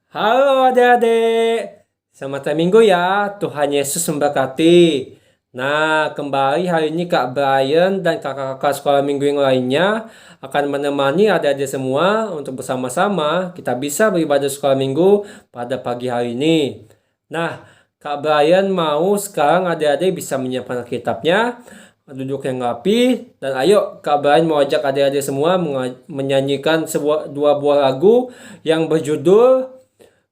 Halo adik-adik, selamat minggu ya, Tuhan Yesus memberkati. Nah, kembali hari ini Kak Brian dan kakak-kakak sekolah minggu yang lainnya akan menemani adik-adik semua untuk bersama-sama kita bisa beribadah sekolah minggu pada pagi hari ini. Nah, Kak Brian mau sekarang adik-adik bisa menyiapkan kitabnya, duduk yang rapi, dan ayo Kak Brian mau ajak adik-adik semua menyanyikan dua buah lagu yang berjudul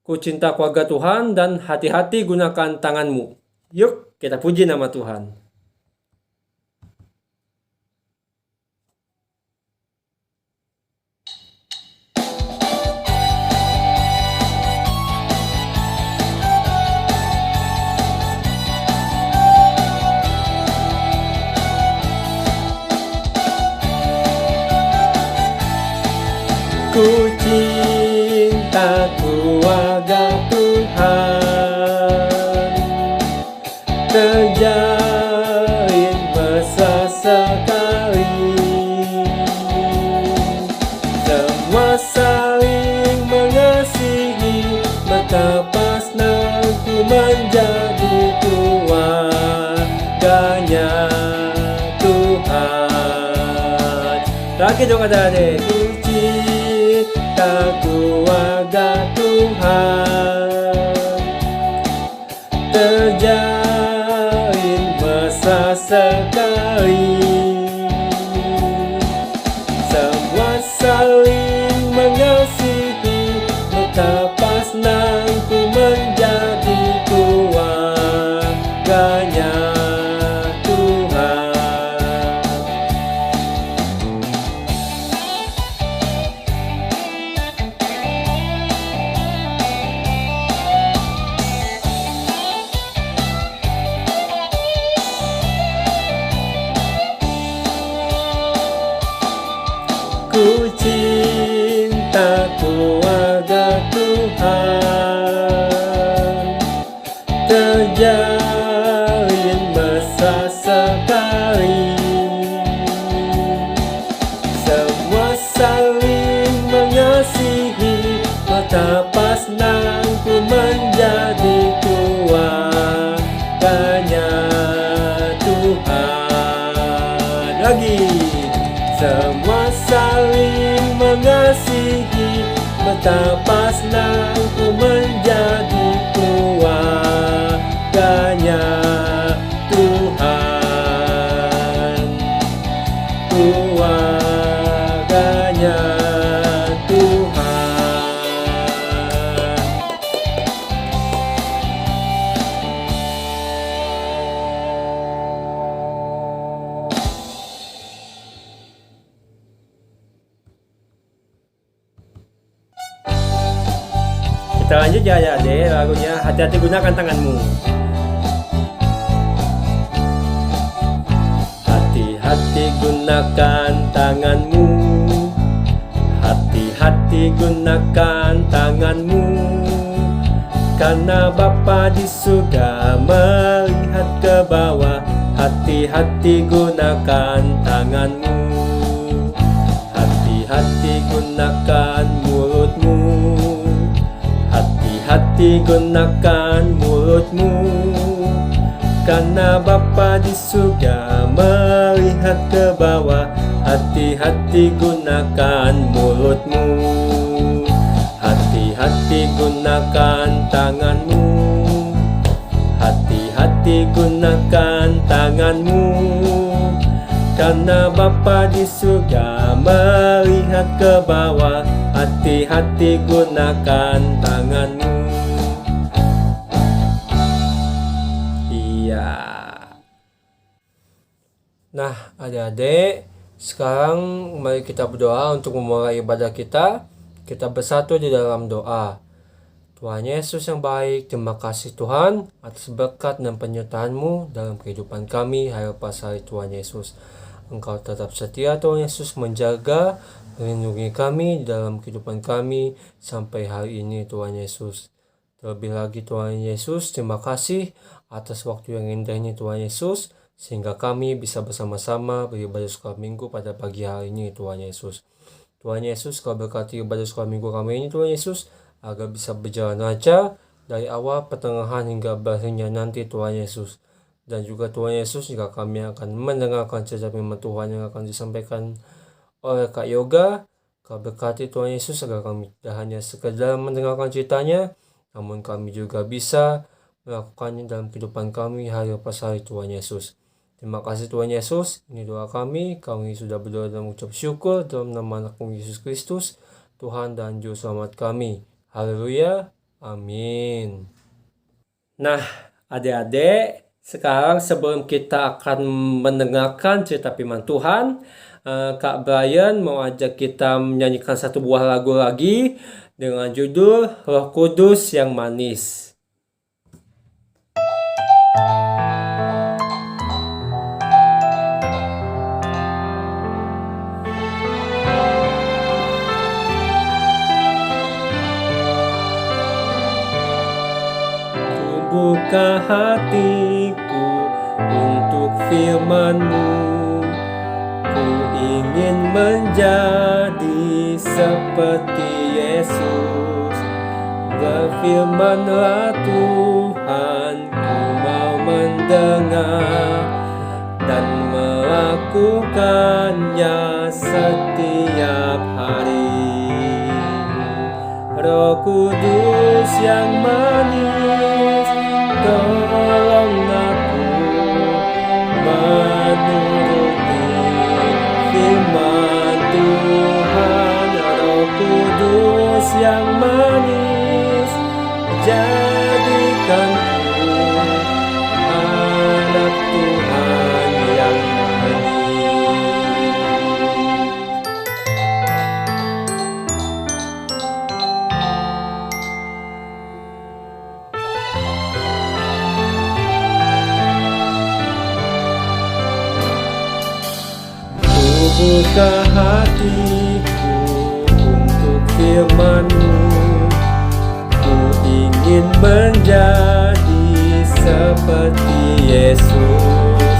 Ku cinta keluarga Tuhan dan hati-hati gunakan tanganmu. Yuk, kita puji nama Tuhan. Ku cinta keluarga Tuhan, terjalin mesra sekali. Semua saling mengasihi, betapa senangku menjadi keluarganya Tuhan. Lagi dong adik-adik. Ku cinta keluarga Tuhan, terjalin mesra sekali. Semua saling mengasihi, betapa senangku menjadi keluarganya Tuhan. Ku cinta keluarga Tuhan, terjalin mesra sekali. Semua saling mengasihi, betapa senangku menjadi keluarganya Tuhan. Lagi. Semua saling mengasihi, betapa senangku menjadi keluarganya Tuhan. Keluarganya Tuhan. Kita lanjut ya adik, lagunya hati-hati gunakan tanganmu. Hati-hati gunakan tanganmu, hati-hati gunakan tanganmu, karena Bapa di surga melihat ke bawah. Hati-hati gunakan tanganmu, hati-hati gunakan mulutmu, hati-hati gunakan mulutmu, karena Bapa di surga melihat ke bawah. Hati-hati gunakan mulutmu, hati-hati gunakan tanganmu, hati-hati gunakan tanganmu, karena Bapa di surga melihat ke bawah. Hati-hati gunakan tanganmu. Iya. Nah, adik-adik, sekarang mari kita berdoa untuk memulai ibadah kita. Kita bersatu di dalam doa. Tuhan Yesus yang baik, terima kasih Tuhan atas berkat dan penyertaan-Mu dalam kehidupan kami hari pas hari Tuhan Yesus. Engkau tetap setia Tuhan Yesus, menjaga, melindungi kami dalam kehidupan kami sampai hari ini Tuhan Yesus. Terlebih lagi Tuhan Yesus, terima kasih atas waktu yang indah ini Tuhan Yesus, sehingga kami bisa bersama-sama beribadah sekolah minggu pada pagi hari ini Tuhan Yesus. Tuhan Yesus, Kau berkati ibadah sekolah minggu kami ini Tuhan Yesus. agar bisa berjalan lancar dari awal, pertengahan hingga berakhirnya nanti Tuhan Yesus. Dan juga Tuhan Yesus jika kami akan mendengarkan cerita firman Tuhan yang akan disampaikan oleh Kak Yoga. Kau berkati Tuhan Yesus agar kami tidak hanya sekedar mendengarkan ceritanya, namun kami juga bisa melakukannya dalam kehidupan kami hari lepas hari Tuhan Yesus. Terima kasih Tuhan Yesus, ini doa kami sudah berdoa dan mengucap syukur dalam nama anak Yesus Kristus, Tuhan dan Juru Selamat kami. Haleluya, amin. Nah, adik-adik, sekarang sebelum kita akan mendengarkan cerita firman Tuhan, Kak Brian mau ajak kita menyanyikan satu buah lagu lagi dengan judul Roh Kudus yang Manis. Buka hatiku untuk firman-Mu. Ku ingin menjadi seperti Yesus. Berfirman-Lah Tuhan, ku mau mendengar dan melakukannya setiap hari. Roh Kudus yang manis, tolong aku menuruti firman Tuhan. Roh Kudus yang manis, jadikanku anak Tuhan yang manis. Buka hatiku untuk firman-Mu. Ku ingin menjadi seperti Yesus.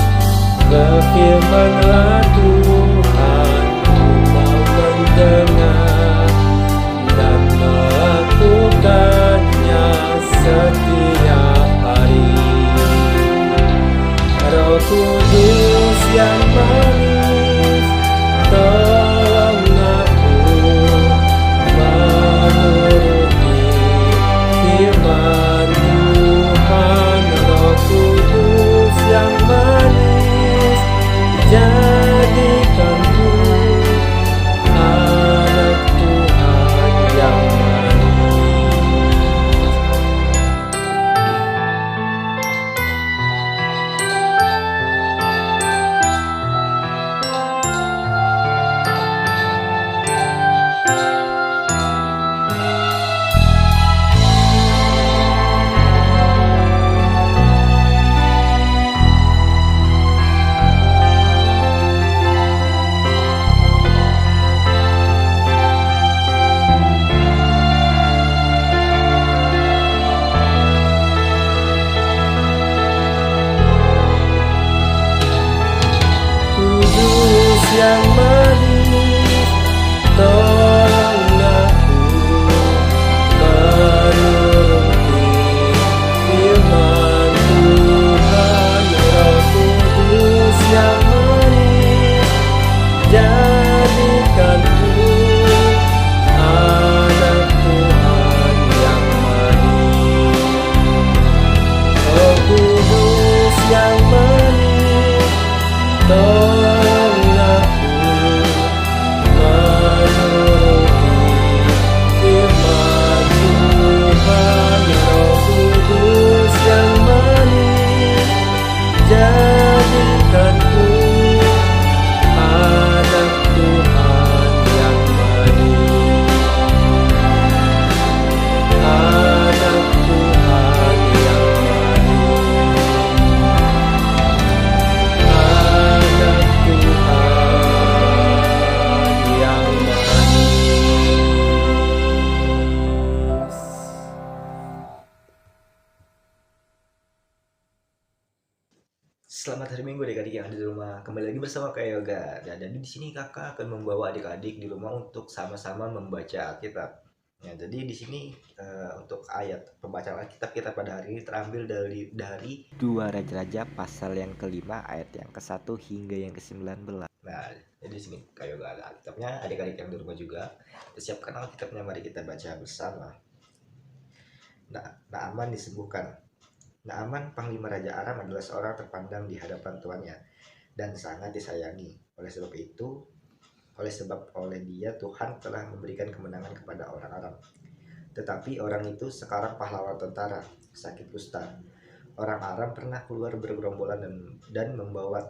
Berfirman-Lah Tuhan, ku mau mendengar dan melakukannya setiap hari. Roh Kudus yang manis, tolong aku menuruti firman Tuhan. Roh Kudus yang manis, jadikanku anak Tuhan yang manis. Kudus yang manis, tolong aku menuruti firman Tuhan. Roh Kudus yang manis, jadikanku anak Tuhan yang manis. Roh Kudus yang manis, tolong aku menuruti firman Tuhan. Roh Kudus yang manis, jadikanku anak Tuhan yang manis. Anak Tuhan yang manis. Anak Tuhan yang manis. Selamat hari Minggu adik-adik yang ada di rumah. Kembali lagi bersama Kak Yoga. Dan di sini kakak akan membawa adik-adik di rumah untuk sama-sama membaca Alkitab. Ya, jadi di sini untuk ayat pembacaan Alkitab kita pada hari ini terambil dari 2 Raja-Raja pasal yang kelima ayat yang ke-1 hingga yang ke-19. Nah, jadi di sini kayak gak ada Alkitabnya, adik-adik yang di rumah juga siapkan Alkitabnya, mari kita baca bersama. Naaman disembuhkan. Naaman, panglima Raja Aram, adalah seorang terpandang di hadapan tuannya dan sangat disayangi. Oleh dia Tuhan telah memberikan kemenangan kepada orang Aram. Tetapi orang itu sekarang pahlawan tentara, sakit kusta. Orang Aram pernah keluar bergerombolan dan membawa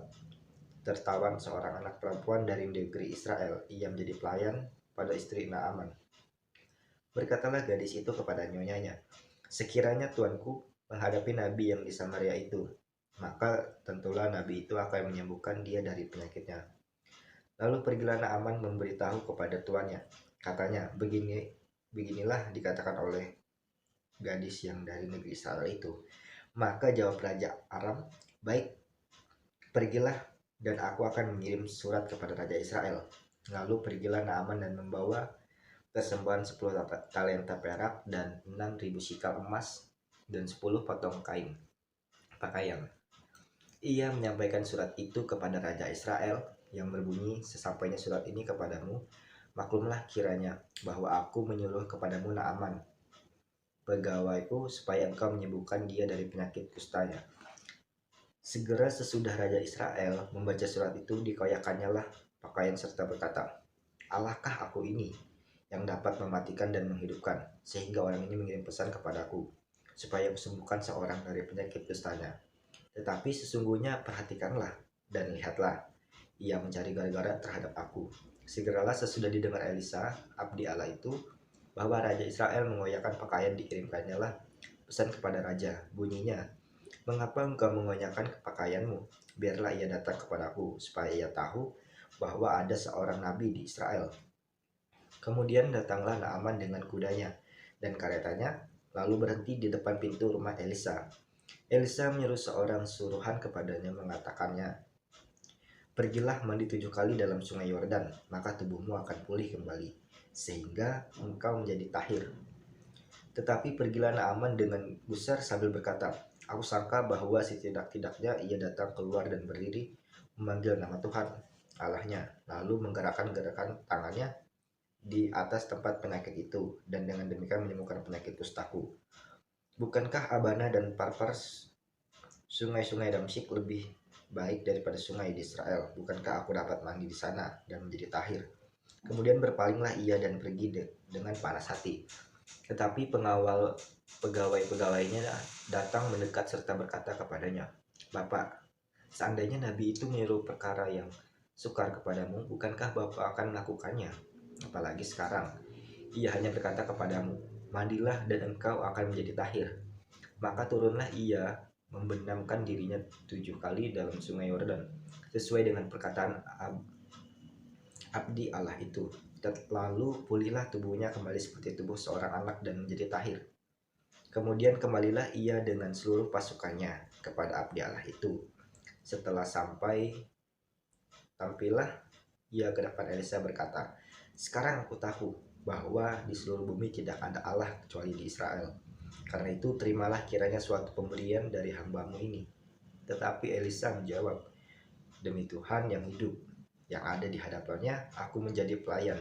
tertawan seorang anak perempuan dari negeri Israel. Ia menjadi pelayan pada istri Naaman. Berkatalah gadis itu kepada nyonyanya, sekiranya tuanku menghadapi nabi yang di Samaria itu, maka tentulah nabi itu akan menyembuhkan dia dari penyakitnya. Lalu pergilah Naaman memberitahu kepada tuannya. Katanya, beginilah dikatakan oleh gadis yang dari negeri Israel itu. Maka jawab Raja Aram, baik, pergilah dan aku akan mengirim surat kepada Raja Israel. Lalu pergilah Naaman dan membawa persembahan 10 talenta perak dan 6.000 sikal emas dan 10 potong pakaian. Ia menyampaikan surat itu kepada Raja Israel yang berbunyi, sesampainya surat ini kepadamu, maklumlah kiranya bahwa aku menyuruh kepadamu Naaman, pegawaiku, supaya engkau menyembuhkan dia dari penyakit kustanya. Segera sesudah Raja Israel membaca surat itu, dikoyakannya lah pakaian serta berkata, Allahkah aku ini yang dapat mematikan dan menghidupkan, sehingga orang ini mengirim pesan kepadaku supaya kusembuhkan seorang dari penyakit kustanya. Tetapi sesungguhnya perhatikanlah dan lihatlah, ia mencari gara-gara terhadap aku. Segeralah sesudah didengar Elisa, abdi Allah itu, bahwa Raja Israel mengoyakkan pakaian, dikirimkannya lah pesan kepada Raja, bunyinya, mengapa engkau mengoyakkan pakaianmu? Biarlah ia datang kepadaku, supaya ia tahu bahwa ada seorang nabi di Israel. Kemudian datanglah Naaman dengan kudanya dan karetanya, lalu berhenti di depan pintu rumah Elisa. Elisa menyuruh seorang suruhan kepadanya, mengatakannya, pergilah mandi 7 kali dalam sungai Yordan, maka tubuhmu akan pulih kembali, sehingga engkau menjadi tahir. Tetapi pergilah Naaman dengan gusar sambil berkata, aku sangka bahwa setidak-tidaknya ia datang keluar dan berdiri memanggil nama Tuhan Allahnya, lalu menggerakkan tangannya di atas tempat penyakit itu, dan dengan demikian menyembuhkan penyakit kustaku. Bukankah Abana dan Parpar, sungai-sungai Damsyik, lebih baik daripada sungai di Israel? Bukankah aku dapat mandi di sana dan menjadi tahir? Kemudian berpalinglah ia dan pergi dengan panas hati. Tetapi pegawai-pegawainya datang mendekat serta berkata kepadanya, Bapak, seandainya nabi itu menyuruh perkara yang sukar kepadamu, bukankah Bapak akan melakukannya? Apalagi sekarang, ia hanya berkata kepadamu, mandilah dan engkau akan menjadi tahir. Maka turunlah ia membenamkan dirinya 7 kali dalam sungai Yordan, sesuai dengan perkataan abdi Allah itu. Lalu pulihlah tubuhnya kembali seperti tubuh seorang anak dan menjadi tahir. Kemudian kembalilah ia dengan seluruh pasukannya kepada abdi Allah itu. Setelah tampillah ia ke depan Elisa berkata, sekarang aku tahu bahwa di seluruh bumi tidak ada Allah kecuali di Israel. Karena itu terimalah kiranya suatu pemberian dari hambamu ini. Tetapi Elisa menjawab, demi Tuhan yang hidup, yang ada di hadapannya aku menjadi pelayan,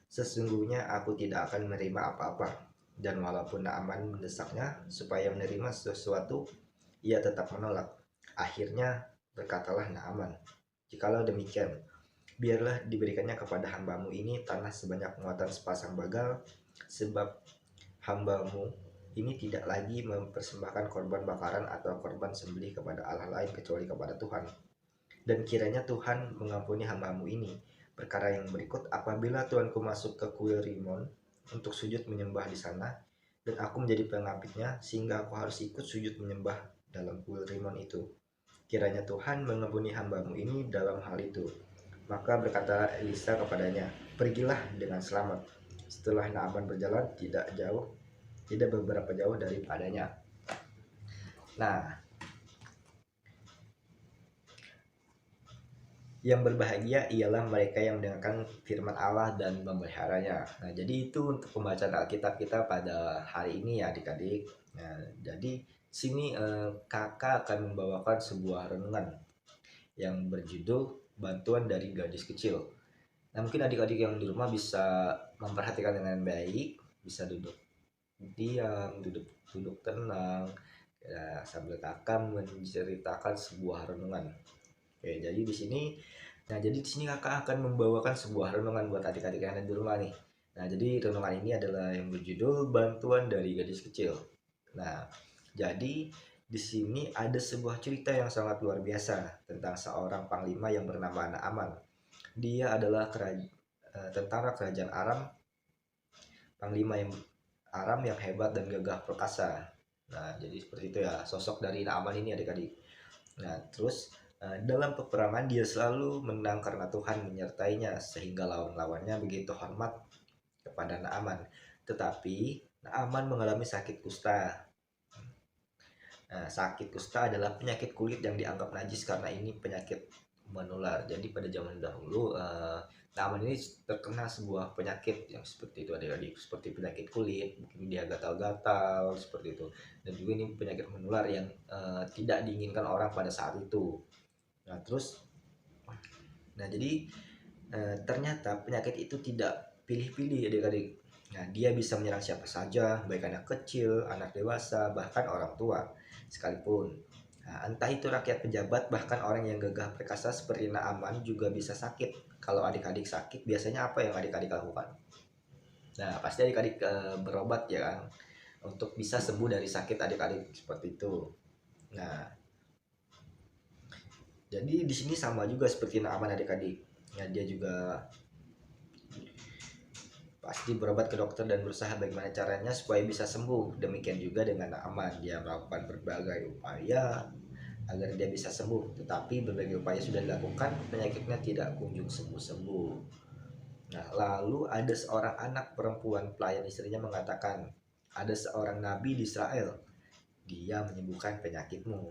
sesungguhnya aku tidak akan menerima apa-apa. Dan walaupun Naaman mendesaknya supaya menerima sesuatu, ia tetap menolak. Akhirnya berkatalah Naaman, jikalau demikian, biarlah diberikannya kepada hambamu ini tanah sebanyak muatan sepasang bagal, sebab hambamu ini tidak lagi mempersembahkan korban bakaran atau korban sembelih kepada Allah lain kecuali kepada Tuhan. Dan kiranya Tuhan mengampuni hambamu ini perkara yang berikut, apabila tuanku masuk ke kuil Rimon untuk sujud menyembah di sana, dan aku menjadi pengabdinya, sehingga aku harus ikut sujud menyembah dalam kuil Rimon itu. Kiranya Tuhan mengampuni hambamu ini dalam hal itu. Maka berkata Elisa kepadanya, pergilah dengan selamat. Setelah Naaman berjalan tidak beberapa jauh daripadanya. Nah, Yang berbahagia ialah mereka yang mendengarkan firman Allah dan memeliharanya. Nah, jadi itu untuk pembacaan Alkitab kita pada hari ini ya adik-adik. Nah, jadi sini kakak akan membawakan sebuah renungan yang berjudul Bantuan dari Gadis Kecil. Nah, mungkin adik-adik yang di rumah bisa memperhatikan dengan baik, bisa duduk diam, duduk duduk tenang, ya, sambil kakak menceritakan sebuah renungan. Oke, jadi di sini, jadi di sini kakak akan membawakan sebuah renungan buat adik-adik yang ada di rumah nih. Nah, jadi renungan ini adalah yang berjudul Bantuan dari Gadis Kecil. Nah, jadi di sini ada sebuah cerita yang sangat luar biasa tentang seorang panglima yang bernama Naaman. Dia adalah tentara kerajaan Aram, panglima yang Aram yang hebat dan gagah perkasa. Nah, jadi seperti itu ya sosok dari Naaman ini adik-adik. Nah, terus dalam peperangan dia selalu menang karena Tuhan menyertainya sehingga lawan-lawannya begitu hormat kepada Naaman. Tetapi Naaman mengalami sakit kusta. Nah, sakit kusta adalah penyakit kulit yang dianggap najis karena ini penyakit menular. Jadi pada zaman dahulu Naaman ini terkena sebuah penyakit yang seperti itu adik-adik, seperti penyakit kulit, mungkin dia gatal-gatal seperti itu. Dan juga ini penyakit menular yang tidak diinginkan orang pada saat itu. Nah, terus jadi ternyata penyakit itu tidak pilih-pilih adik-adik. Nah, dia bisa menyerang siapa saja, baik anak kecil, anak dewasa, bahkan orang tua sekalipun. Nah, entah itu rakyat pejabat, bahkan orang yang gagah perkasa seperti Naaman juga bisa sakit. Kalau adik-adik sakit, biasanya apa yang adik-adik lakukan? Nah, pasti adik-adik berobat ya kan, untuk bisa sembuh dari sakit adik-adik seperti itu. Nah, jadi di sini sama juga seperti Naaman adik-adik. Ya, dia juga pasti berobat ke dokter dan berusaha bagaimana caranya supaya bisa sembuh. Demikian juga dengan Naaman, dia melakukan berbagai upaya agar dia bisa sembuh. Tetapi berbagai upaya sudah dilakukan, penyakitnya tidak kunjung sembuh-sembuh. Nah, lalu ada seorang anak perempuan pelayan istrinya mengatakan, ada seorang nabi di Israel, dia menyembuhkan penyakitmu.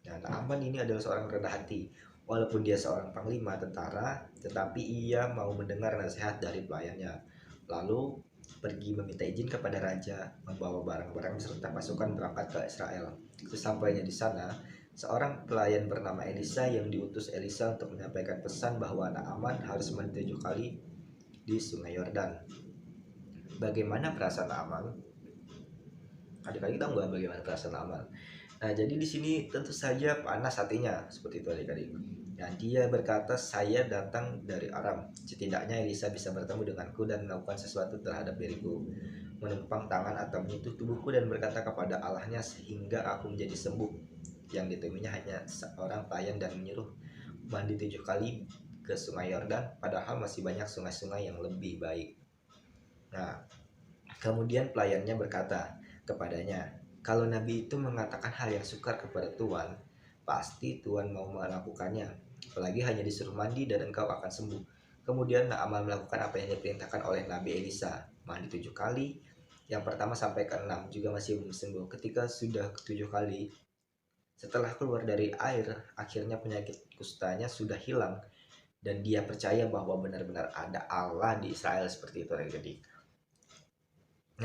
Nah, Naaman ini adalah seorang rendah hati. Walaupun dia seorang panglima tentara, tetapi ia mau mendengar nasihat dari pelayannya. Lalu pergi meminta izin kepada raja, membawa barang-barang serta pasukan berangkat ke Israel. Sesampainya di sana, seorang pelayan bernama Elisa yang diutus Elisa untuk menyampaikan pesan bahwa Naaman harus mandi 7 kali di Sungai Yordan. Bagaimana perasaan Naaman? Adik-adik tahu nggak bagaimana perasaan Naaman? Nah, jadi di sini tentu saja panas hatinya, seperti itu adik-adik. Dan dia berkata, saya datang dari Aram. Setidaknya Elisa bisa bertemu denganku dan melakukan sesuatu terhadap diriku, menumpang tangan atau menyentuh tubuhku dan berkata kepada Allahnya sehingga aku menjadi sembuh. Yang ditemuinya hanya seorang pelayan dan menyuruh mandi 7 kali ke Sungai Yordan, padahal masih banyak sungai-sungai yang lebih baik. Nah, kemudian pelayannya berkata kepadanya, kalau Nabi itu mengatakan hal yang sukar kepada Tuhan, pasti Tuhan mau melakukannya. Apalagi hanya disuruh mandi dan engkau akan sembuh. Kemudian Naaman melakukan apa yang diperintahkan oleh Nabi Elisa, mandi 7 kali. Yang pertama sampai ke-6 juga masih belum sembuh. Ketika sudah ke-7 kali, setelah keluar dari air, akhirnya penyakit kustanya sudah hilang. Dan dia percaya bahwa benar-benar ada Allah di Israel seperti itu adik-adik.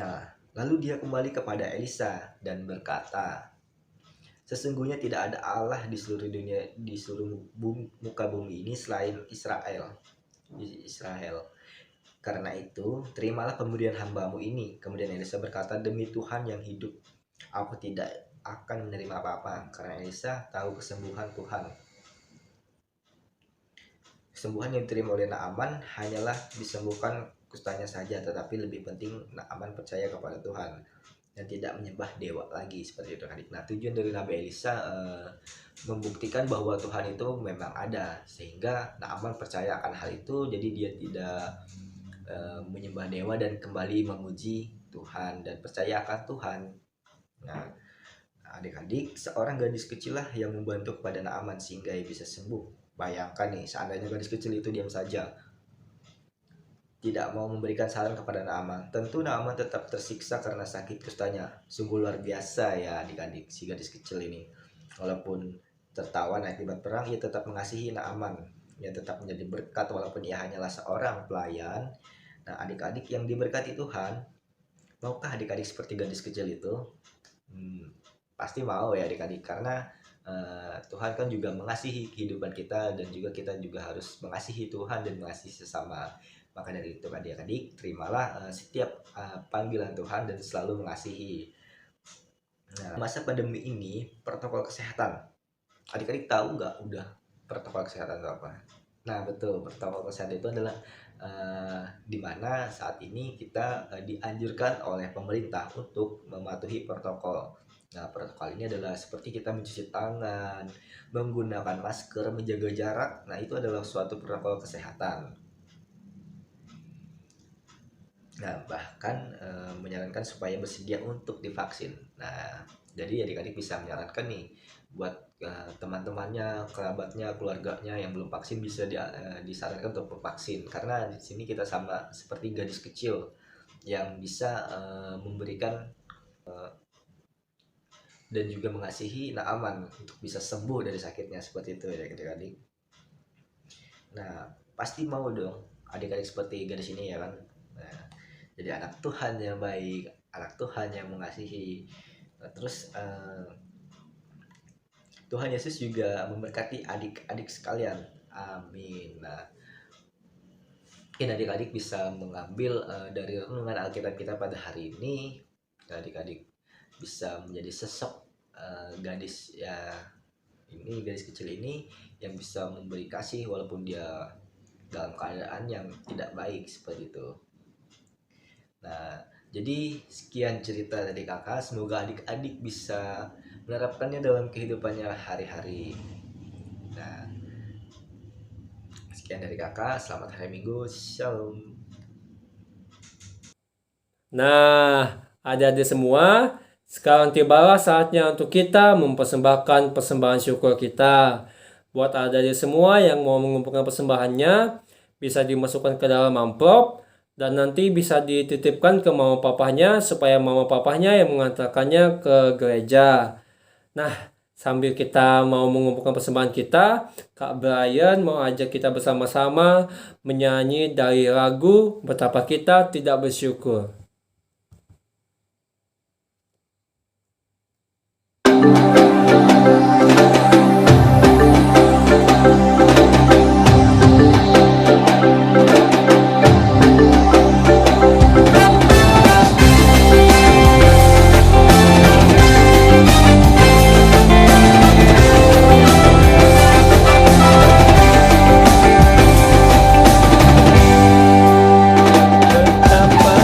Nah, lalu dia kembali kepada Elisa dan berkata, sesungguhnya tidak ada Allah di seluruh dunia, di seluruh muka bumi ini selain Israel. Karena itu, terimalah pemberian hambamu ini. Kemudian Elisa berkata, demi Tuhan yang hidup, aku tidak akan menerima apa-apa. Karena Elisa tahu kesembuhan Tuhan. Kesembuhan yang diterima oleh Naaman hanyalah disembuhkan kustanya saja, tetapi lebih penting Naaman percaya kepada Tuhan dan tidak menyembah dewa lagi seperti itu adik. Nah, tujuan dari Nabi Elisa membuktikan bahwa Tuhan itu memang ada, sehingga Naaman percaya akan hal itu, jadi dia tidak menyembah dewa dan kembali memuji Tuhan dan percaya akan Tuhan. Nah, adik-adik, seorang gadis kecil lah yang membantu kepada Naaman sehingga ia bisa sembuh. Bayangkan nih, seandainya gadis kecil itu diam saja, tidak mau memberikan saran kepada Naaman, tentu Naaman tetap tersiksa karena sakit kustanya. Sungguh luar biasa ya adik-adik, si gadis kecil ini. Walaupun tertawan akibat perang, ia tetap mengasihi Naaman. ia tetap menjadi berkat walaupun ia hanyalah seorang pelayan. Nah, adik-adik yang diberkati Tuhan, maukah adik-adik seperti gadis kecil itu? Pasti mau ya adik-adik, karena Tuhan kan juga mengasihi kehidupan kita, dan juga kita juga harus mengasihi Tuhan dan mengasihi sesama. Maka dari itu adik-adik, terimalah setiap panggilan Tuhan dan selalu mengasihi. Nah, masa pandemi ini, protokol kesehatan, adik-adik tahu nggak udah protokol kesehatan itu apa? Nah, betul, protokol kesehatan itu adalah di mana saat ini kita dianjurkan oleh pemerintah untuk mematuhi protokol. Nah, protokol ini adalah seperti kita mencuci tangan, menggunakan masker, menjaga jarak. Nah, itu adalah suatu protokol kesehatan. Nah, bahkan menyarankan supaya bersedia untuk divaksin. Nah, jadi adik-adik bisa menyarankan nih buat teman-temannya, kerabatnya, keluarganya yang belum vaksin, bisa disarankan untuk vaksin, karena di sini kita sama seperti gadis kecil yang bisa memberikan dan juga mengasihi Naaman untuk bisa sembuh dari sakitnya, seperti itu ya adik-adik. Nah, pasti mau dong adik-adik seperti gadis ini ya kan. Nah, jadi anak Tuhan yang baik, anak Tuhan yang mengasihi. Terus Tuhan Yesus juga memberkati adik-adik sekalian. Amin. Nah, mungkin adik-adik bisa mengambil dari renungan Alkitab kita pada hari ini. Adik-adik bisa menjadi sosok gadis ya, ini gadis kecil ini yang bisa memberi kasih walaupun dia dalam keadaan yang tidak baik, seperti itu. Nah, jadi sekian cerita dari kakak, semoga adik-adik bisa menerapkannya dalam kehidupannya hari-hari. Nah, sekian dari kakak, selamat hari Minggu, shalom. Nah, adik-adik semua, sekarang tibalah saatnya untuk kita mempersembahkan persembahan syukur kita. Buat adik-adik semua yang mau mengumpulkan persembahannya, bisa dimasukkan ke dalam amplop dan nanti bisa dititipkan ke mama papahnya supaya mama papahnya yang mengantarkannya ke gereja. Nah, sambil kita mau mengumpulkan persembahan kita, Kak Brian mau ajak kita bersama-sama menyanyi dari lagu Betapa Kita Tidak Bersyukur. Betapa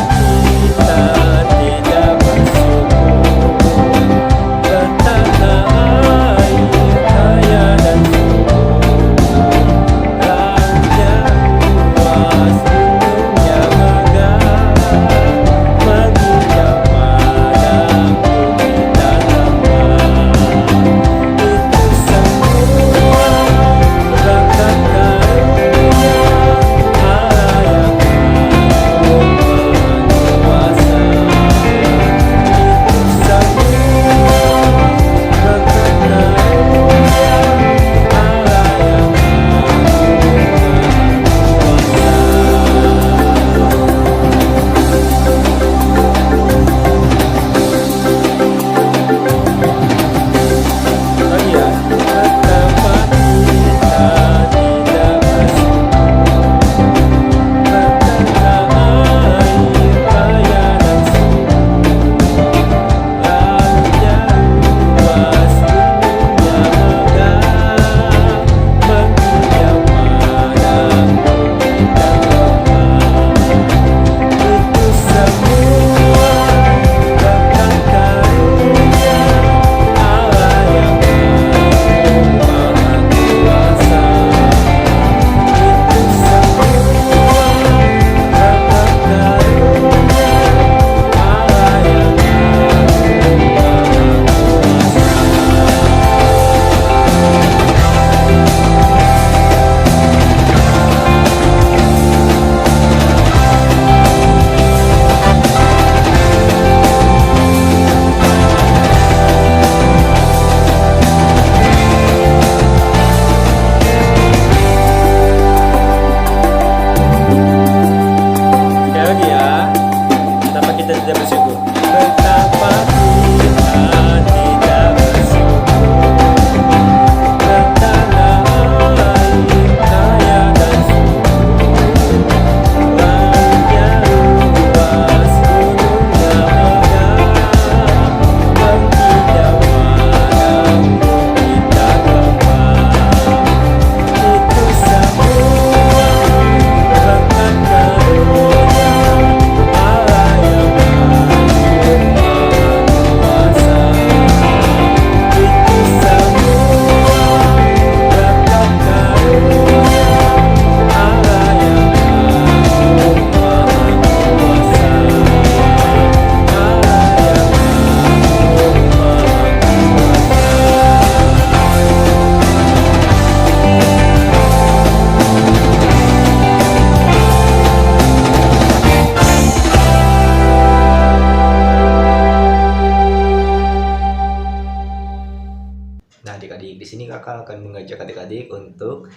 kakak akan mengajak adik-adik untuk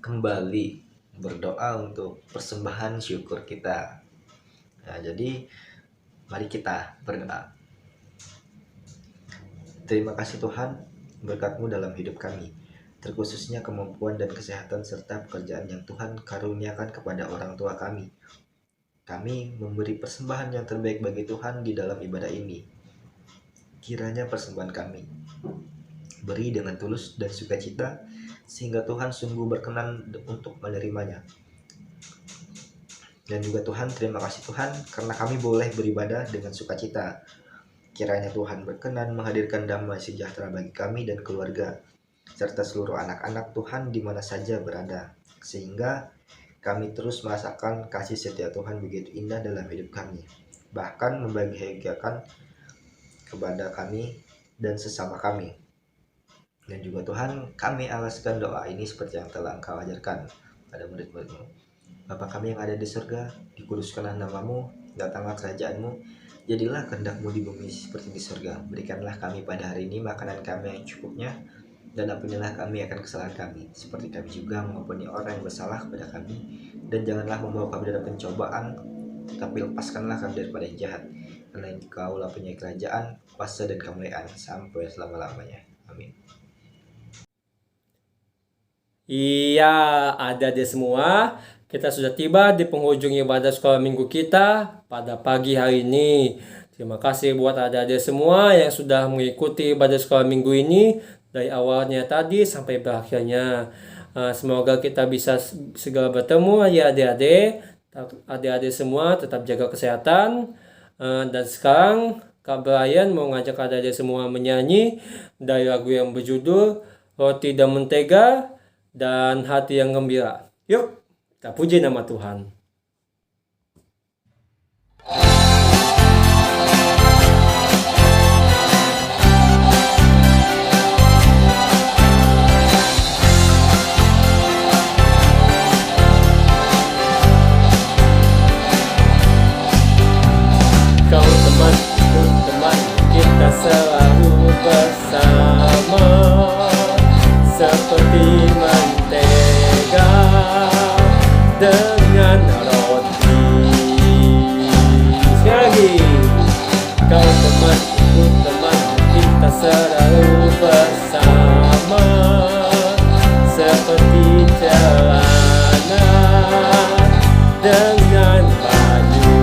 kembali berdoa untuk persembahan syukur kita. Nah, jadi mari kita berdoa. Terima kasih Tuhan, berkat-Mu dalam hidup kami, terkhususnya kemampuan dan kesehatan serta pekerjaan yang Tuhan karuniakan kepada orang tua kami. Kami memberi persembahan yang terbaik bagi Tuhan di dalam ibadah ini. Kiranya persembahan kami beri dengan tulus dan sukacita, sehingga Tuhan sungguh berkenan untuk menerimanya. Dan juga Tuhan, terima kasih Tuhan, karena kami boleh beribadah dengan sukacita. Kiranya Tuhan berkenan menghadirkan damai sejahtera bagi kami dan keluarga, serta seluruh anak-anak Tuhan di mana saja berada, sehingga kami terus merasakan kasih setia Tuhan begitu indah dalam hidup kami, bahkan membahagiakan kepada kami dan sesama kami. Dan juga Tuhan, kami alaskan doa ini seperti yang telah Engkau ajarkan pada murid-murid-Mu. Bapa kami yang ada di surga, dikuduskanlah nama-Mu, datanglah kerajaan-Mu, jadilah kehendak-Mu di bumi seperti di surga. Berikanlah kami pada hari ini makanan kami yang cukupnya, dan ampunilah kami akan kesalahan kami, seperti kami juga mengampuni orang yang bersalah kepada kami. Dan janganlah membawa kami dalam pencobaan, tapi lepaskanlah kami daripada yang jahat. Karena Engkau-lah punya kerajaan, kuasa dan kemuliaan sampai selama-lamanya. Amin. Iya, adik-adik semua, kita sudah tiba di penghujung ibadah sekolah minggu kita pada pagi hari ini. Terima kasih buat adik-adik semua yang sudah mengikuti ibadah sekolah minggu ini dari awalnya tadi sampai berakhirnya. Semoga kita bisa segera bertemu ya adik-adik. Adik-adik semua tetap jaga kesehatan. Dan sekarang Kak Brian mau ngajak adik-adik semua menyanyi dari lagu yang berjudul Roti dan Mentega dan Hati yang Gembira. Yuk, kita puji nama Tuhan. Kau teman, kita selalu bersama, seperti mentega dengan roti. Sekali lagi. Kau teman, kita selalu bersama, seperti celana dengan baju.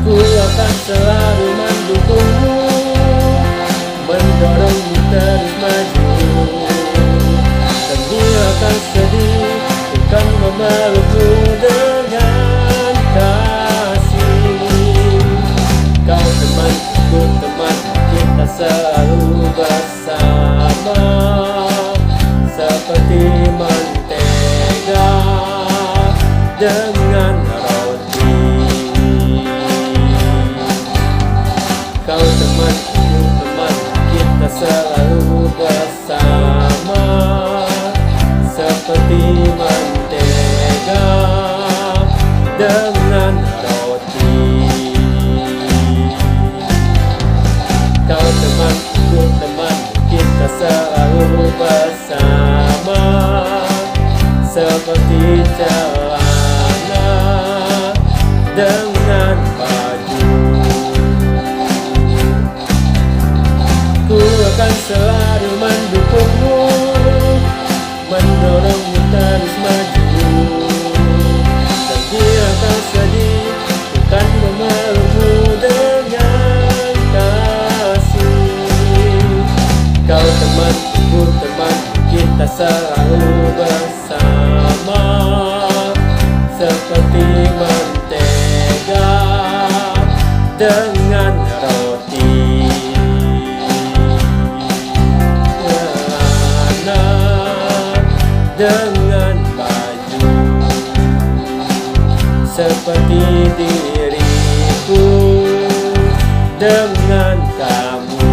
Ku akan selalu mendukungmu, mendorongmu terus maju. Dan biarkan sedih, ku kan memelukmu dengan kasih. Kau temanku, teman, kita selalu bersama, seperti mentega dengan roti. Kau temanku, teman, kita selalu bersama, seperti mentega dengan roti. Kau temanku, teman, kita selalu bersama, seperti celana dengan baju. Ku akan selalu mendukungmu, mendorongmu terus maju. Dan biarkan sedih, ku kan memelukmu dengan kasih. Kau temanku, teman, kita selalu bersama, seperti mentega dengan roti. Dengan baju, seperti diriku dengan kamu.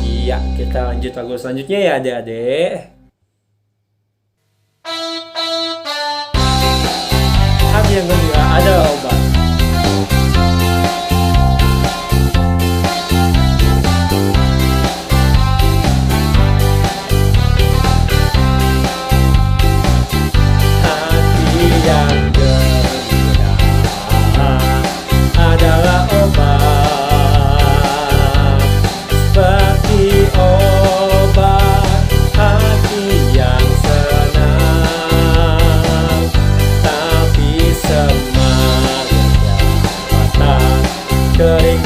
Iya, kita lanjut lagu selanjutnya ya adik-adik. Hati yang gembira adalah obat.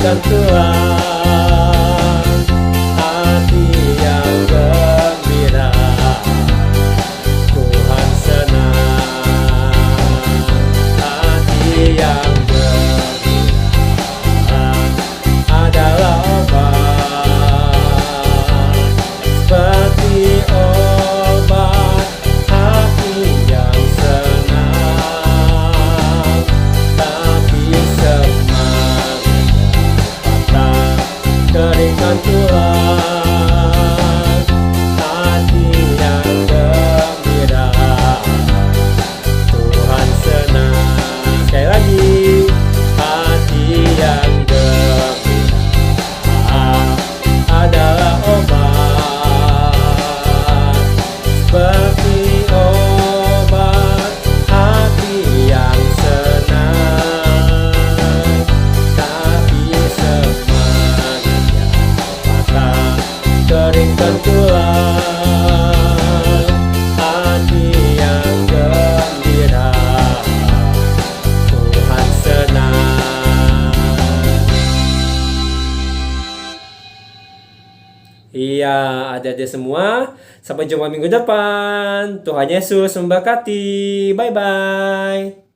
keringkan tulang, hati yang gembira, Tuhan senang. Hati yang gembira adalah obat, seperti obat. Hati yang senang, tapi semangat patah, keringkan tulang. Hati yang gembira, Tuhan senang. Sekali lagi, hati yang gembira adalah obat, seperti obat. Hati yang senang, tapi semangat yang patah, keringkan tulang. Hati yang gembira, Tuhan senang. Iya, adik-adik semua. Sampai jumpa minggu depan. Tuhan Yesus memberkati. Bye-bye.